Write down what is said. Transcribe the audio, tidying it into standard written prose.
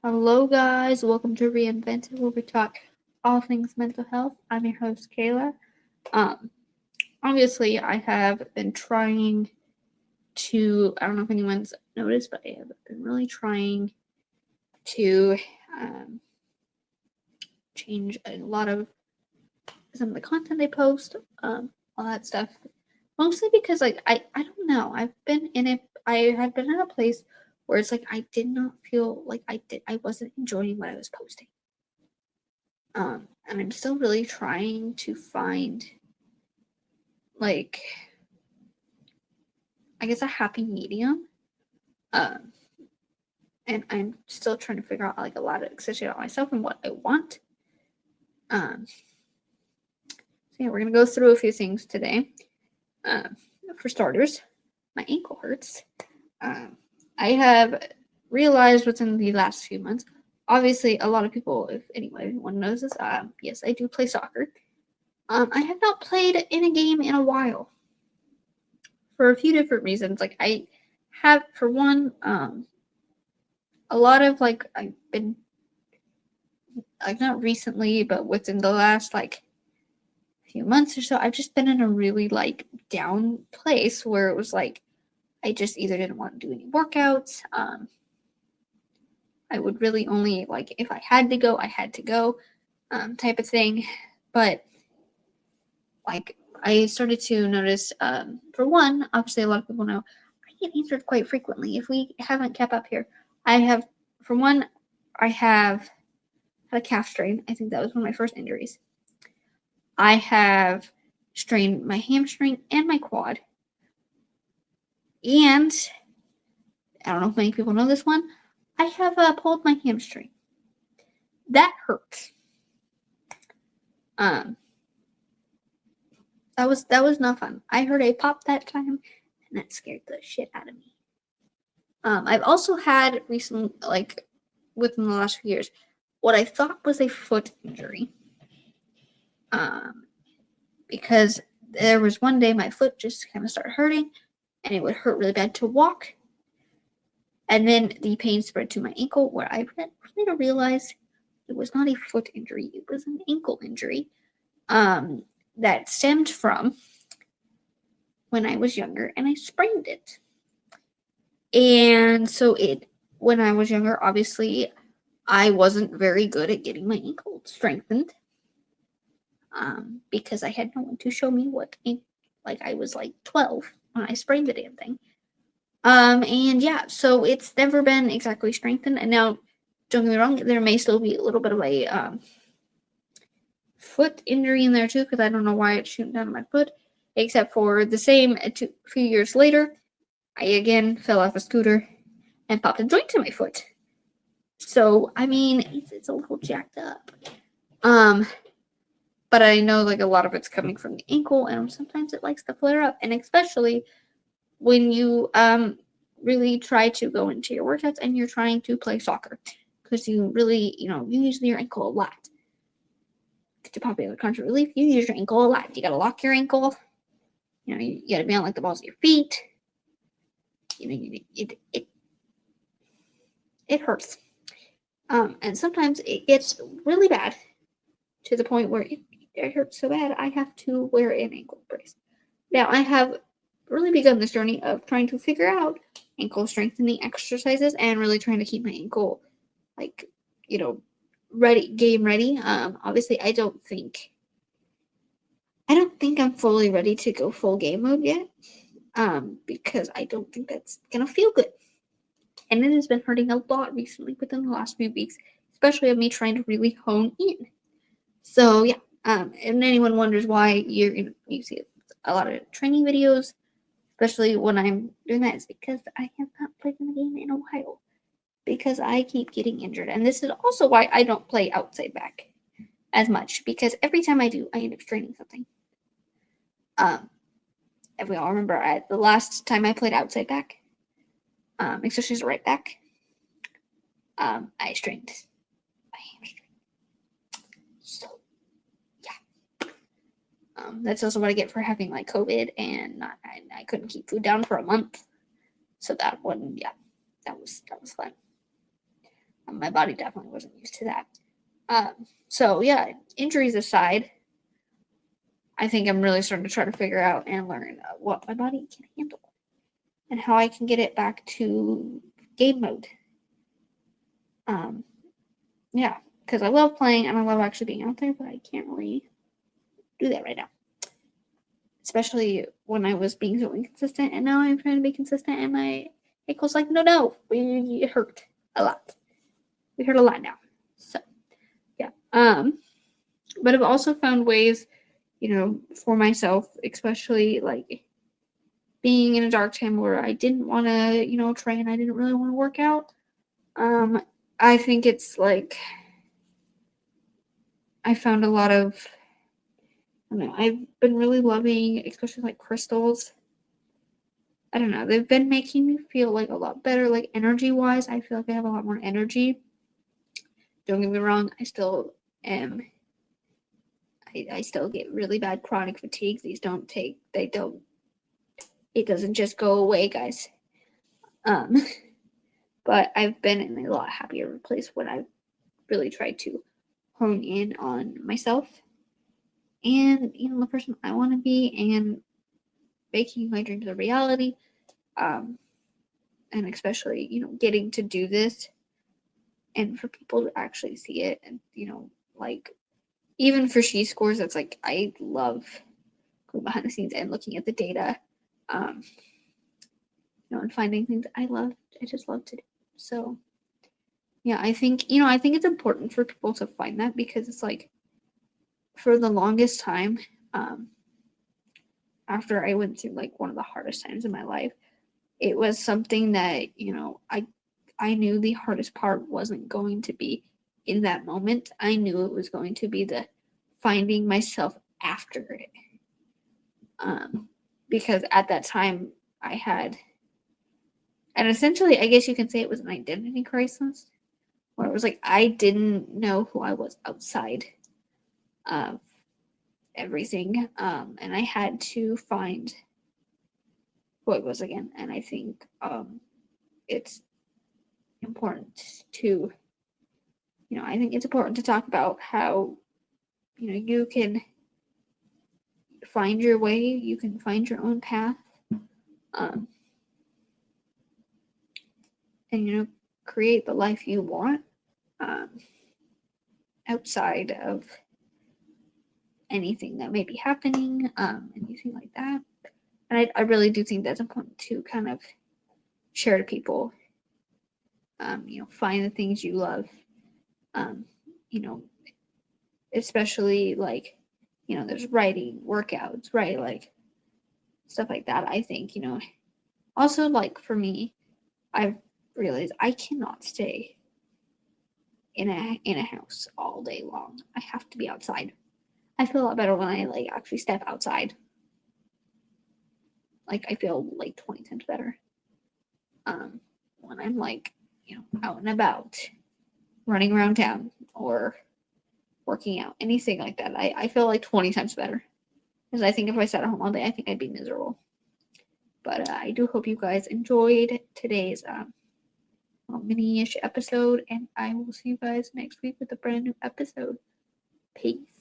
Hello, guys. Welcome to Reinvented, where we talk all things mental health. I'm your host, Kayla. Um, Obviously, I have been trying I don't know if anyone's noticed, but I have been really trying to um, change a lot of some of the content I post, all that stuff. Mostly because, I don't know. I have been in a place where it's like I did not feel like I wasn't enjoying what I was posting. And I'm still really trying to find, like, I guess a happy medium. Um, and I'm still trying to figure out like a lot of especially about myself and what I want. Um, so yeah, we're gonna go through a few things today. Um, for starters, my ankle hurts. Um, I have realized within the last few months. Obviously, a lot of people, if anyone knows this, yes, I do play soccer. I have not played in a game in a while for a few different reasons. Like I have, for one, a lot of I've been like not recently, but within the last few months or so, I've just been in a really down place where it was like I just either didn't want to do any workouts. I would really only if I had to go, I had to go, type of thing. But I started to notice, for one, obviously a lot of people know I get injured quite frequently. If we haven't kept up here, I have, for one, I have had a calf strain. I think that was one of my first injuries. I have strained my hamstring and my quad. And I don't know if many people know this one. I have pulled my hamstring. That hurts. Um, that was not fun. I heard a pop that time, and that scared the shit out of me. I've also had recent, within the last few years, what I thought was a foot injury. Um, because there was one day my foot just kind of started hurting, and it would hurt really bad to walk. And then the pain spread to my ankle, where I later realized it was not a foot injury; it was an ankle injury. That stemmed from when I was younger, and I sprained it. And so when I was younger, obviously, I wasn't very good at getting my ankle strengthened, because I had no one to show me I was 12 when I sprained the damn thing. And yeah, so it's never been exactly strengthened. And now, don't get me wrong, there may still be a little bit of a foot injury in there too, because I don't know why it's shooting down my foot. Except for the same, a few years later, I again fell off a scooter and popped a joint in my foot. So I mean, it's a little jacked up. Um, but I know a lot of it's coming from the ankle, and sometimes it likes to flare up, and especially when you really try to go into your workouts and you're trying to play soccer, because you really you use your ankle a lot. To popular country relief, you use your ankle a lot. You gotta lock your ankle. You gotta be on the balls of your feet. It hurts. And sometimes it gets really bad to the point where it hurts so bad I have to wear an ankle brace. Now I have really begun this journey of trying to figure out ankle strengthening exercises and really trying to keep my ankle like game ready. Obviously I don't think I'm fully ready to go full game mode yet. Because I don't think that's gonna feel good. And it has been hurting a lot recently within the last few weeks, especially of me trying to really hone in. So yeah, and anyone wonders why you see a lot of training videos, especially when I'm doing that, is because I have not played in the game in a while. Because I keep getting injured, and this is also why I don't play outside back as much. Because every time I do, I end up straining something. If we all remember, the last time I played outside back, especially as a right back, I strained my hamstring. So yeah, that's also what I get for having COVID, and I couldn't keep food down for a month. So that one, yeah, that was fun. My body definitely wasn't used to that. So yeah, injuries aside, I think I'm really starting to try to figure out and learn what my body can handle and how I can get it back to game mode. Yeah, because I love playing and I love actually being out there, but I can't really do that right now. Especially when I was being so inconsistent, and now I'm trying to be consistent, and my ankle's like, no, it hurt a lot. We hurt a lot now. So, yeah. But I've also found ways, for myself, especially like being in a dark time where I didn't want to, train, I didn't really want to work out. I think it's like I found a lot of, I don't know, I've been really loving, especially like crystals. I don't know, they've been making me feel like a lot better, like energy wise. I feel like I have a lot more energy. Don't get me wrong, I still am. I still get really bad chronic fatigue. It doesn't just go away, guys. Um, but I've been in a lot happier place when I've really tried to hone in on myself and the person I want to be and making my dreams a reality. And especially getting to do this and for people to actually see it, and like even for she scores, that's like I love going behind the scenes and looking at the data, um, and finding things I just love to do. So yeah, I think it's important for people to find that, because it's like for the longest time, um, after I went through like one of the hardest times in my life, it was something that I knew the hardest part wasn't going to be in that moment. I knew it was going to be the finding myself after it. Because at that time I had, and essentially, I guess you can say it was an identity crisis, where it was like I didn't know who I was outside of everything, and I had to find who I was again. And I think it's important to, I think it's important to talk about how you can find your way, you can find your own path, um, and create the life you want, um, outside of anything that may be happening, anything like that. And I really do think that's important to kind of share to people. Find the things you love, um, you know, especially like, there's writing, workouts, right? Like stuff like that. I think, also like for me, I've realized I cannot stay in a house all day long. I have to be outside. I feel a lot better when I like actually step outside. Like I feel like 20 times better. When I'm like, out and about, running around town or working out, anything like that. I feel like 20 times better. Because I think if I sat at home all day, I think I'd be miserable. But I do hope you guys enjoyed today's mini-ish episode, and I will see you guys next week with a brand new episode. Peace.